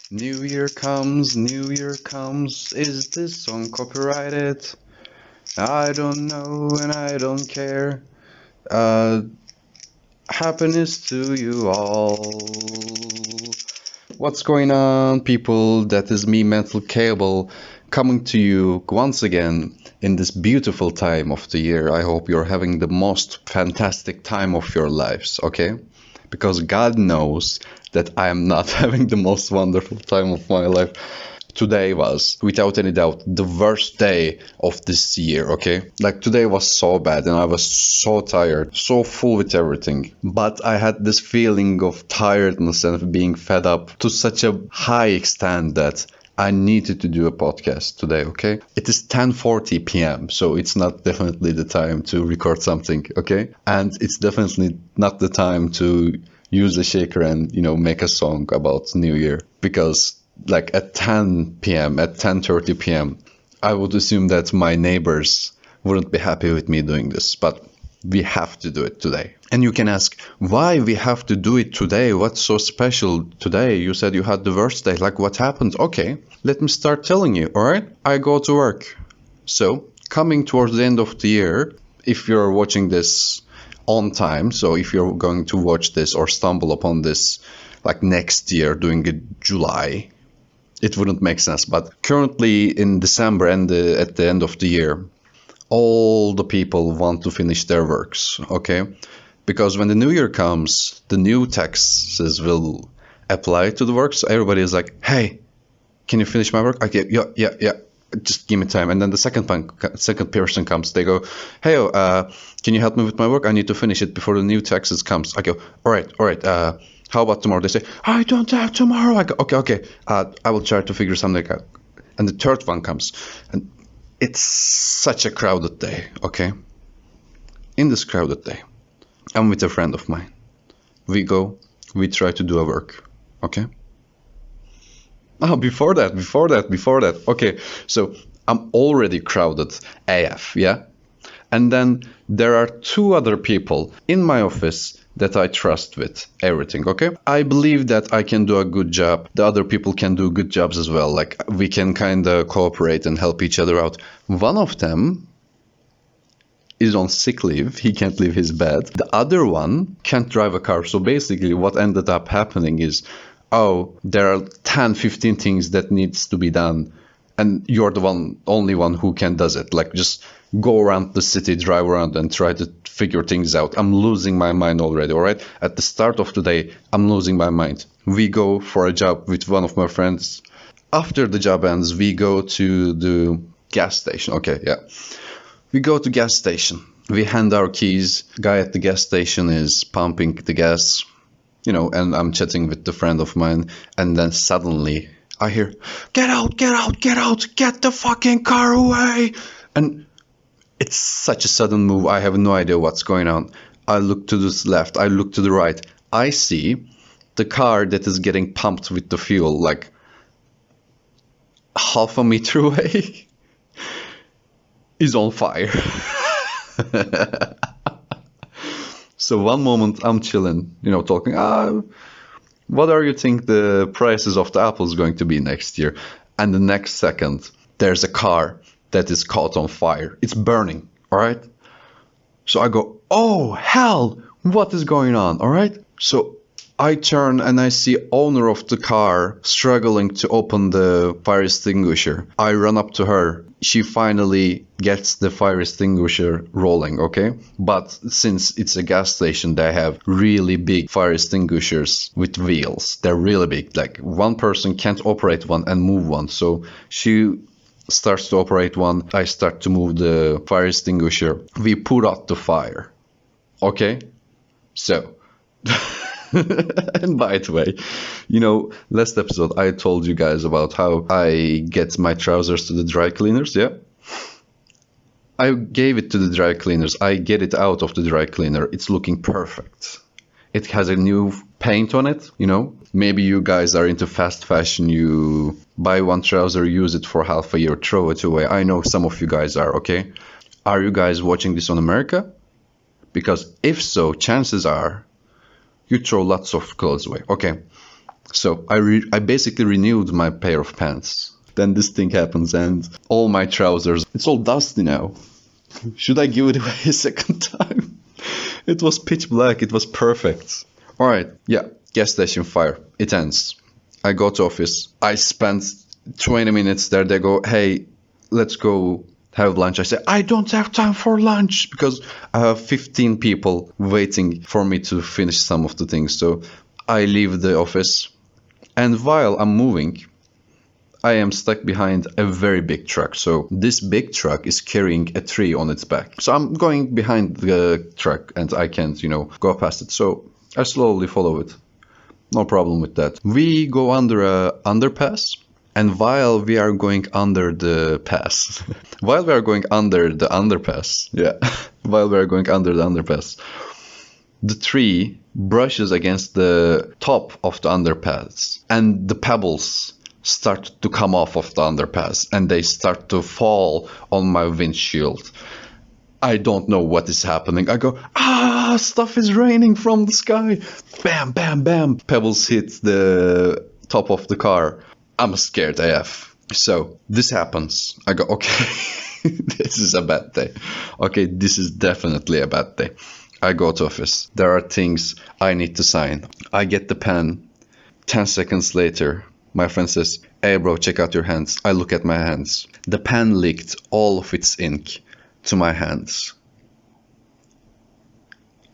New Year comes. Is this song copyrighted? I don't know and I don't care. Uh, Happiness to you all. What's going on, people? That is me, Mental Cable, coming to you once again in this beautiful time of the year. I hope you're having the most fantastic time of your lives, okay? Because God knows that I am not having the most wonderful time of my life. Today was, without any doubt, the worst day of this year, okay? Like, today was so bad and I was so tired, so full with everything. But I had this feeling of tiredness and being fed up to such a high extent that I needed to do a podcast today, okay? It is 10:40 p.m., so it's not definitely the time to record something, okay? And it's definitely not the time to use a shaker and, make a song about New Year. Because like at 10 p.m., at 10:30 p.m., I would assume that my neighbors wouldn't be happy with me doing this, but we have to do it today. And you can ask, why we have to do it today? What's so special today? You said you had the worst day. Like, what happened? Okay, let me start telling you, all right? I go to work. So, coming towards the end of the year, if you're watching this on time, so if you're going to watch this or stumble upon this like next year during July, it wouldn't make sense. But currently in December and at the end of the year, all the people want to finish their works, okay? Because when the new year comes, the new taxes will apply to the works. So everybody is like, hey, can you finish my work? Okay, yeah. Just give me time. And then the second person comes. They go, hey, can you help me with my work? I need to finish it before the new taxes comes. I go, all right. How about tomorrow? They say, I don't have tomorrow. I go, okay. I will try to figure something out. And the third one comes. And it's such a crowded day, okay? In this crowded day, I'm with a friend of mine. We try to do our work, okay? Oh, before that. Okay, so I'm already crowded AF, yeah? And then there are two other people in my office that I trust with everything, okay? I believe that I can do a good job. The other people can do good jobs as well. Like, we can kind of cooperate and help each other out. One of them is on sick leave. He can't leave his bed. The other one can't drive a car. So basically what ended up happening is, there are 10, 15 things that needs to be done. And you're the only one who can does it. Like, just go around the city, drive around and try to figure things out. I'm losing my mind already, all right? At the start of the day, I'm losing my mind. We go for a job with one of my friends. After the job ends, we go to the gas station. Okay, yeah. We go to gas station. We hand our keys. Guy at the gas station is pumping the gas, and I'm chatting with the friend of mine. And then suddenly I hear, get out, get the fucking car away. And it's such a sudden move. I have no idea what's going on. I look to the left. I look to the right. I see the car that is getting pumped with the fuel like half a meter away is on fire. So one moment I'm chilling, talking, what are you think the prices of the Apple is going to be next year? And the next second, there's a car that is caught on fire. It's burning, all right? So I go, oh, hell, what is going on, all right? So I turn and I see owner of the car struggling to open the fire extinguisher. I run up to her. She finally gets the fire extinguisher rolling, okay? But since it's a gas station, they have really big fire extinguishers with wheels. They're really big. Like, one person can't operate one and move one. So she starts to operate one. I start to move the fire extinguisher. We put out the fire, okay? So... And by the way, last episode I told you guys about how I get my trousers to the dry cleaners, yeah? I gave it to the dry cleaners. I get it out of the dry cleaner. It's looking perfect. It has a new paint on it, Maybe you guys are into fast fashion. You buy one trouser, use it for half a year, throw it away. I know some of you guys are, okay? Are you guys watching this on America? Because if so, chances are you throw lots of clothes away. Okay, So I basically renewed my pair of pants. Then this thing happens and all my trousers, it's all dusty now. Should I give it away a second time? It was pitch black. It was perfect. All right. Yeah. Gas station fire. It ends. I go to office. I spent 20 minutes there. They go, hey, let's go have lunch. I say, I don't have time for lunch because I have 15 people waiting for me to finish some of the things. So I leave the office. And while I'm moving, I am stuck behind a very big truck. So this big truck is carrying a tree on its back. So I'm going behind the truck and I can't, go past it. So I slowly follow it. No problem with that. We go under a underpass. And while we are going under the pass, while we are going under the underpass, while we are going under the underpass, the tree brushes against the top of the underpass and the pebbles start to come off of the underpass and they start to fall on my windshield. I don't know what is happening. I go, stuff is raining from the sky. Bam, bam, bam. Pebbles hit the top of the car. I'm scared AF. So this happens. I go, okay, this is a bad day. Okay, this is definitely a bad day. I go to office. There are things I need to sign. I get the pen. 10 seconds later, my friend says, hey bro, check out your hands. I look at my hands. The pen leaked all of its ink to my hands.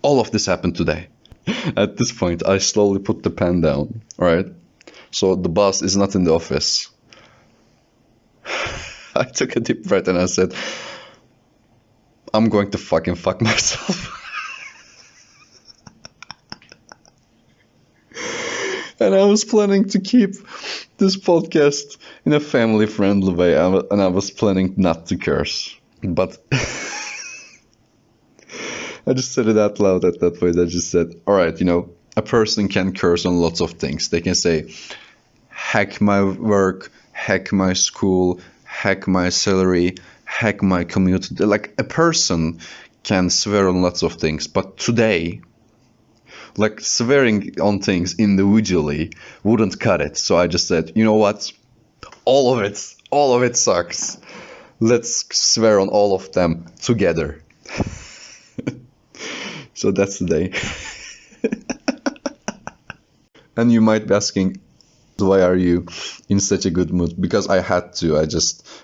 All of this happened today. At this point, I slowly put the pen down, right? So the boss is not in the office. I took a deep breath and I said, I'm going to fucking fuck myself. And I was planning to keep this podcast in a family-friendly way, and I was planning not to curse. But I just said it out loud at that point. I just said, all right, a person can curse on lots of things. They can say, hack my work, hack my school, hack my salary, hack my commute. Like, a person can swear on lots of things. But today, like, swearing on things individually wouldn't cut it. So I just said, you know what? All of it sucks. Let's swear on all of them together. So that's the day. And you might be asking, why are you in such a good mood? Because I had to.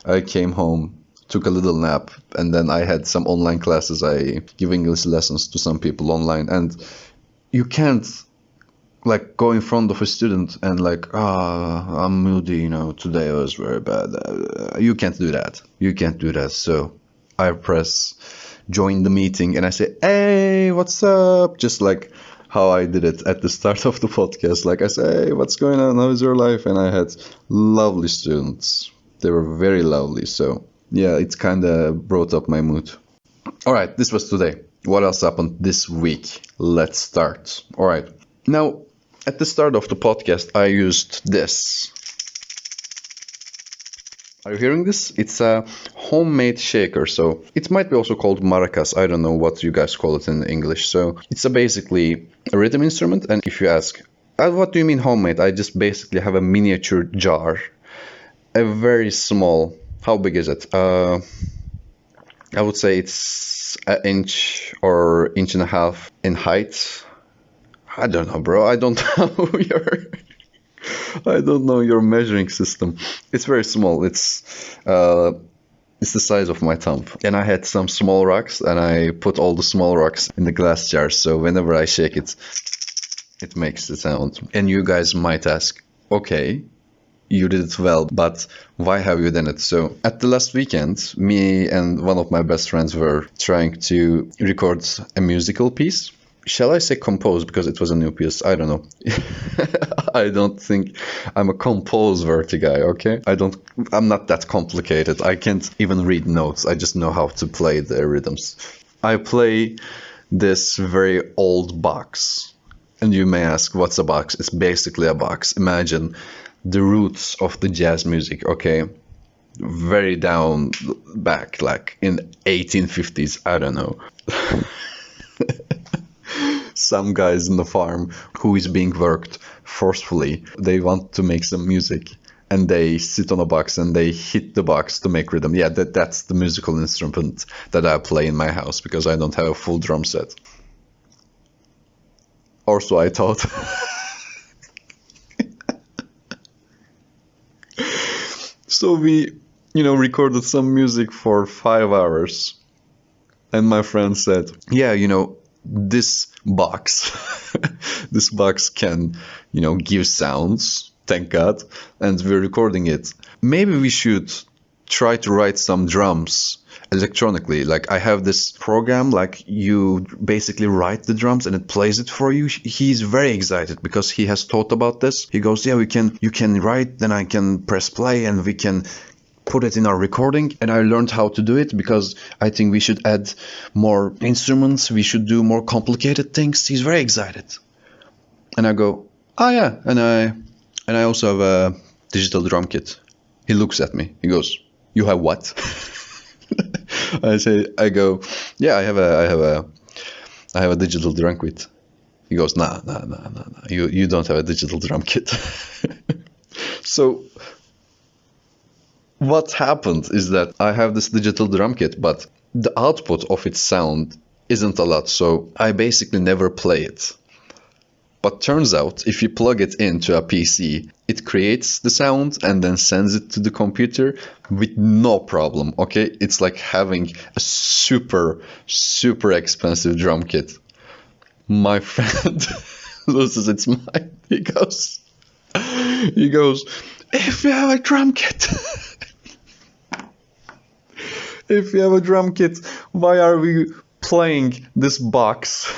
I came home, took a little nap, and then I had some online classes. I give English lessons to some people online, and you can't like go in front of a student and like, I'm moody, today was very bad. You can't do that. You can't do that. So I press join the meeting and I say, hey, what's up? Just like how I did it at the start of the podcast. Like I say, hey, what's going on? How is your life? And I had lovely students. They were very lovely. So yeah, it's kind of brought up my mood. All right, this was today. What else happened this week? Let's start. All right. Now, at the start of the podcast, I used this. Are you hearing this? It's a homemade shaker. So it might be also called maracas. I don't know what you guys call it in English. So it's basically a rhythm instrument. And if you ask, what do you mean homemade? I just basically have a miniature jar. A very small. How big is it? I would say it's an inch or inch and a half in height. I don't know, bro. I don't know your measuring system. It's very small. It's the size of my thumb. And I had some small rocks, and I put all the small rocks in the glass jar. So whenever I shake it, it makes the sound. And you guys might ask, okay, you did it well, but why have you done it? So at the last weekend, me and one of my best friends were trying to record a musical piece. Shall I say compose, because it was a new piece? I don't know. I don't think I'm a compose-worthy guy, okay? I'm not that complicated. I can't even read notes. I just know how to play the rhythms. I play this very old box. And you may ask, what's a box? It's basically a box. Imagine the roots of the jazz music, okay? Very down back, like in 1850s, I don't know. some guys in the farm who is being worked forcefully. They want to make some music and they sit on a box and they hit the box to make rhythm. Yeah, that's the musical instrument that I play in my house because I don't have a full drum set. Or so I thought. So we, recorded some music for 5 hours. And my friend said, yeah, this box, this box can, give sounds, thank God, and we're recording it. Maybe we should try to write some drums electronically. Like I have this program, like you basically write the drums and it plays it for you. He's very excited because he has thought about this. He goes, yeah, you can write, then I can press play and we can put it in our recording. And I learned how to do it because I think we should add more instruments. We should do more complicated things. He's very excited. And I go, oh yeah. And I also have a digital drum kit. He looks at me. He goes, you have what? I go, yeah, I have a digital drum kit. He goes, nah. You don't have a digital drum kit. So what happened is that I have this digital drum kit, but the output of its sound isn't a lot, so I basically never play it. But turns out, if you plug it into a PC, it creates the sound and then sends it to the computer with no problem, okay? It's like having a super, super expensive drum kit. My friend loses its mind. He goes, if you have a drum kit, if you have a drum kit, why are we playing this box?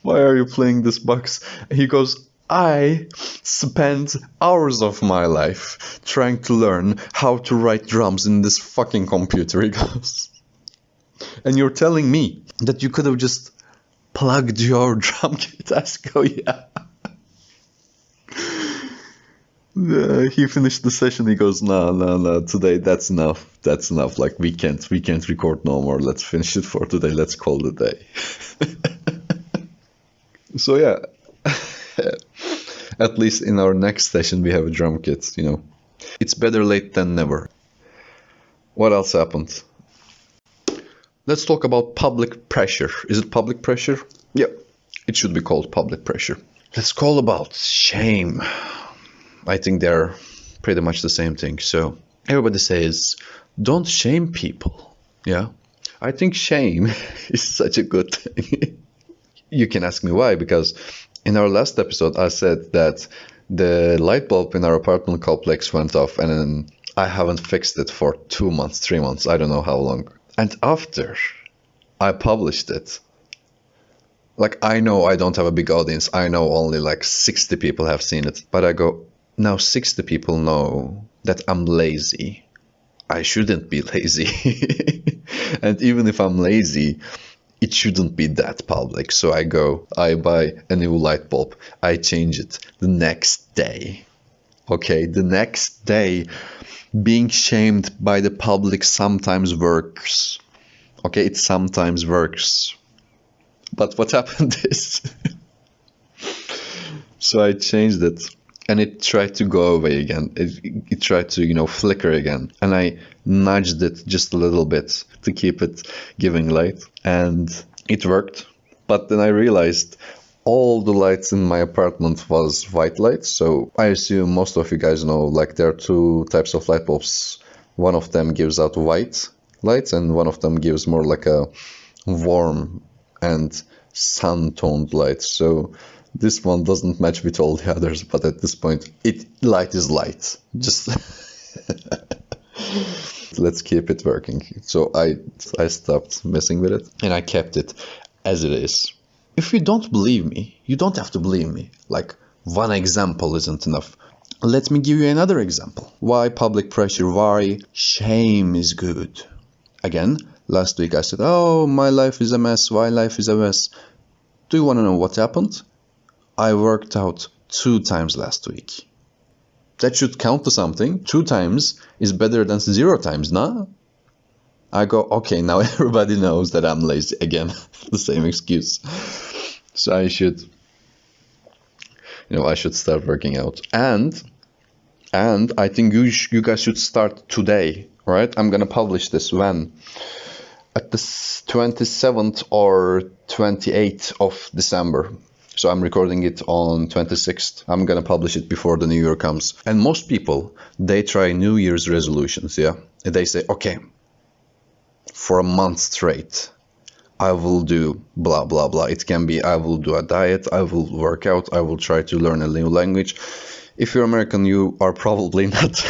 Why are you playing this box? He goes, I spent hours of my life trying to learn how to write drums in this fucking computer, he goes. And you're telling me that you could have just plugged your drum kit? I go, yeah. He finished the session. He goes, no, today that's enough. Like we can't record no more. Let's finish it for today. Let's call it a day. So yeah, at least in our next session we have a drum kit, It's better late than never. What else happened? Let's talk about public pressure. Is it public pressure? Yeah, it should be called public pressure. Let's call about shame. I think they're pretty much the same thing. So everybody says, don't shame people. Yeah, I think shame is such a good thing. You can ask me why, because in our last episode I said that the light bulb in our apartment complex went off and then I haven't fixed it for 2 months, 3 months, I don't know how long. And after I published it, like I know I don't have a big audience, I know only like 60 people have seen it, but I go, now 60 people know that I'm lazy. I shouldn't be lazy. And even if I'm lazy, it shouldn't be that public. So I go, I buy a new light bulb. I change it the next day. Okay, the next day. Being shamed by the public sometimes works. Okay, it sometimes works. But what happened is, so I changed it and it tried to go away again. It tried to, flicker again. And I nudged it just a little bit to keep it giving light. And it worked. But then I realized all the lights in my apartment was white lights. So I assume most of you guys know, like there are 2 types of light bulbs. One of them gives out white lights and one of them gives more like a warm and sun-toned light. So this one doesn't match with all the others, but at this point, light is light. Just let's keep it working. So I stopped messing with it and I kept it as it is. If you don't believe me, you don't have to believe me. Like one example isn't enough. Let me give you another example. Why public pressure, why shame is good. Again, last week I said, oh, my life is a mess. Why life is a mess? Do you want to know what happened? I worked out 2 times last week. That should count to something. 2 times is better than 0 times, no? I go, okay, now everybody knows that I'm lazy again. The same excuse. So I should start working out. And I think you guys should start today, right? I'm gonna publish this when? At the 27th or 28th of December. So I'm recording it on 26th. I'm gonna publish it before the New Year comes. And most people, they try New Year's resolutions, yeah? And they say, okay, for a month straight, I will do blah, blah, blah. It can be I will do a diet, I will work out, I will try to learn a new language. If you're American, you are probably not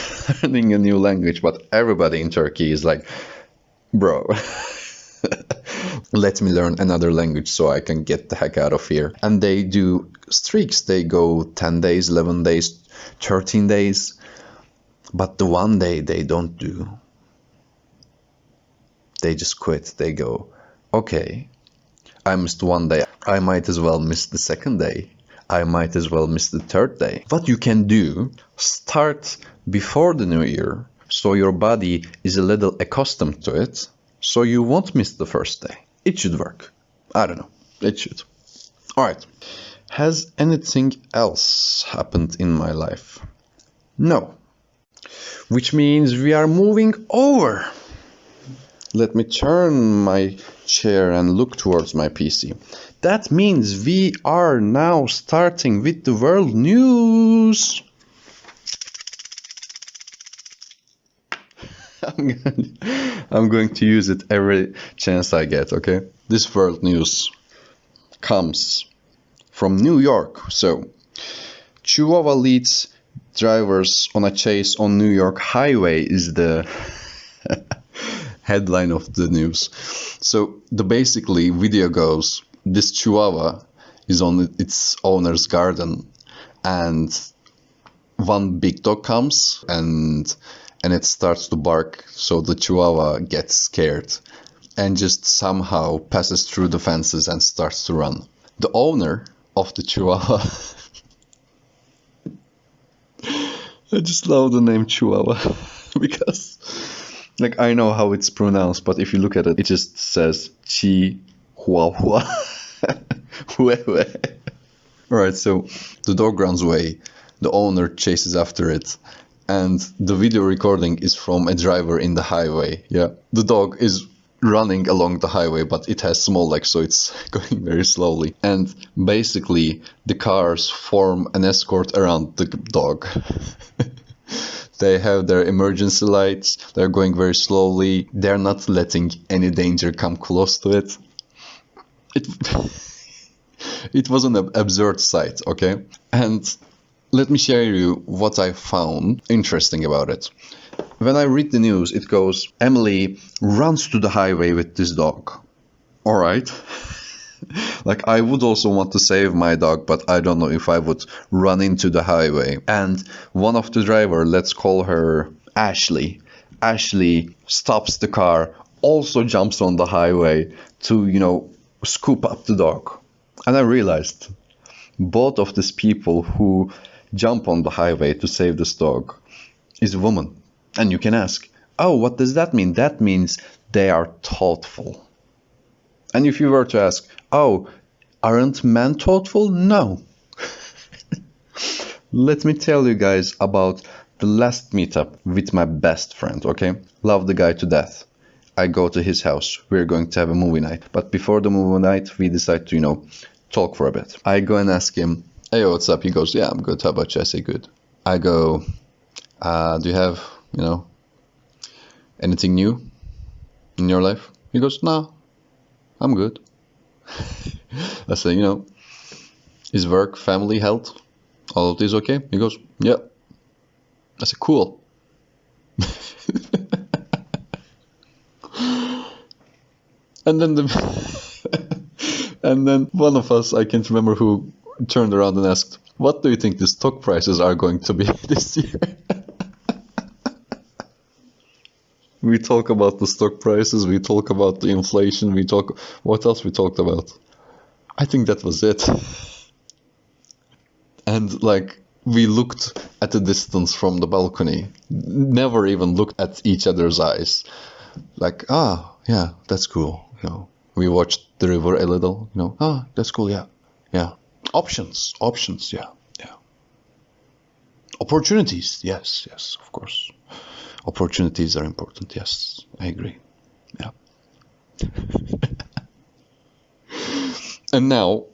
learning a new language, but everybody in Turkey is like, bro, let me learn another language so I can get the heck out of here. And they do streaks. They go 10 days, 11 days, 13 days. But the one day they don't do. They just quit. They go, okay, I missed one day. I might as well miss the second day. I might as well miss the third day. What you can do, start before the New Year so your body is a little accustomed to it, so you won't miss the first day. It should work. I don't know. It should. All right. Has anything else happened in my life? No. Which means we are moving over. Let me turn my chair and look towards my PC. That means we are now starting with the world news. I'm going to use it every chance I get, okay? This world news comes from New York. So, Chihuahua leads drivers on a chase on New York highway is the headline of the news. So, the basically video goes, this Chihuahua is on its owner's garden and one big dog comes and it starts to bark, so the Chihuahua gets scared and just somehow passes through the fences and starts to run. The owner of the Chihuahua, I just love the name Chihuahua because like I know how it's pronounced, but if you look at it, it just says Chihuahua. Alright, so the dog runs away, the owner chases after it, and the video recording is from a driver in the highway. Yeah, the dog is running along the highway, but it has small legs, so it's going very slowly. And basically, the cars form an escort around the dog. They have their emergency lights, they're going very slowly, they're not letting any danger come close to it. It was an absurd sight, okay? And let me share you what I found interesting about it. When I read the news, it goes, Emily runs to the highway with this dog. All right. Like, I would also want to save my dog, but I don't know if I would run into the highway. And one of the driver, let's call her Ashley. Ashley stops the car, also jumps on the highway to, scoop up the dog. And I realized both of these people who jump on the highway to save this dog is a woman. And you can ask, oh, what does that mean? That means they are thoughtful. And if you were to ask, oh, aren't men thoughtful? No. Let me tell you guys about the last meetup with my best friend, okay? Love the guy to death. I go to his house. We're going to have a movie night. But before the movie night, we decide to, talk for a bit. I go and ask him, hey, what's up? He goes, yeah, I'm good. How about you? I say, good. I go, do you have, anything new in your life? He goes, no, I'm good. I say, is work, family, health, all of this okay? He goes, yeah. I say, cool. And then and then one of us, I can't remember who, turned around and asked, what do you think the stock prices are going to be this year? We talk about the stock prices, we talk about the inflation, what else we talked about? I think that was it. And we looked at a distance from the balcony, never even looked at each other's eyes. Like, yeah, that's cool. We watched the river a little. That's cool. Yeah, yeah. Options. Yeah, yeah. Opportunities. Yes, of course. Opportunities are important. Yes, I agree. Yeah. And now,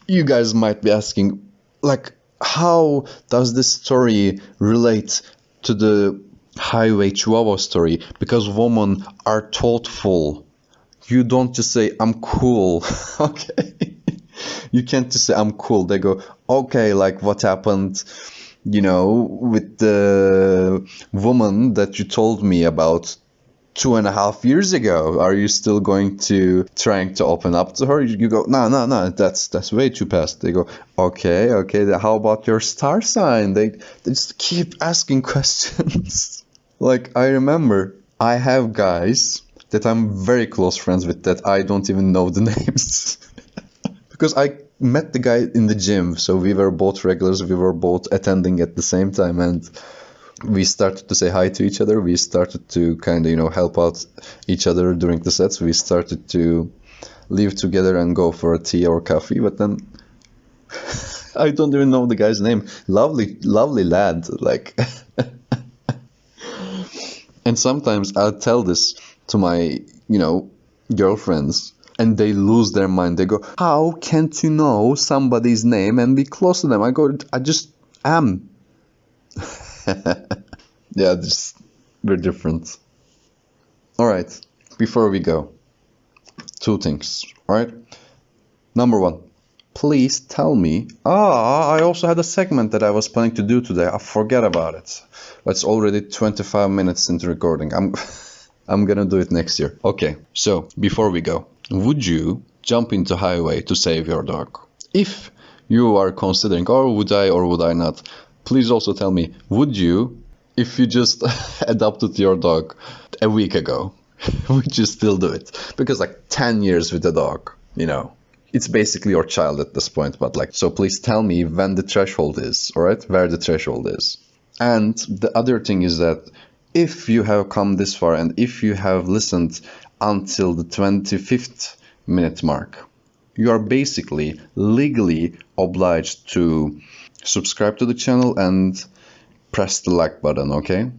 you guys might be asking, like, how does this story relate to the highway chihuahua story? Because women are thoughtful. You don't just say, I'm cool. Okay. You can't just say, I'm cool. They go, okay, like what happened, with the woman that you told me about 2.5 years ago? Are you still going to trying to open up to her? You go, no, that's way too fast. They go, okay, how about your star sign? They just keep asking questions. Like, I remember I have guys that I'm very close friends with that I don't even know the names. Because I met the guy in the gym, so we were both regulars, we were both attending at the same time, and we started to say hi to each other. We started to kind of, help out each other during the sets. We started to live together and go for a tea or coffee, but then I don't even know the guy's name. Lovely lad, like. And sometimes I'll tell this to my, girlfriends, and they lose their mind. They go, how can't you know somebody's name and be close to them? I go, I just am. Yeah, just we're different. All right, before we go, two things. All right, number one, please tell me. I also had a segment that I was planning to do today. I forget about it. But it's already 25 minutes into recording. I'm gonna do it next year. Okay, so before we go, would you jump into highway to save your dog? If you are considering, would I not? Please also tell me, would you, if you just adopted your dog a week ago, would you still do it? Because like 10 years with a dog, it's basically your child at this point. But like, so please tell me when the threshold is, all right? Where the threshold is. And the other thing is that if you have come this far and if you have listened until the 25th minute mark, you are basically legally obliged to subscribe to the channel and press the like button, okay?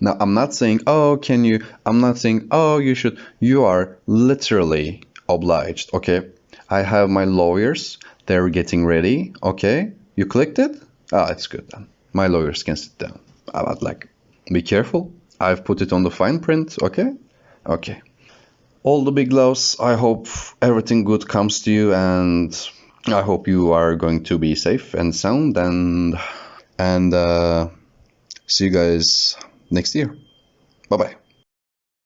Now, I'm not saying, I'm not saying, you should. You are literally obliged, okay? I have my lawyers. They're getting ready, okay? You clicked it? It's good then. My lawyers can sit down. But like, be careful. I've put it on the fine print, okay? Okay. All the big loves. I hope everything good comes to you, and I hope you are going to be safe and sound, and see you guys next year. Bye bye.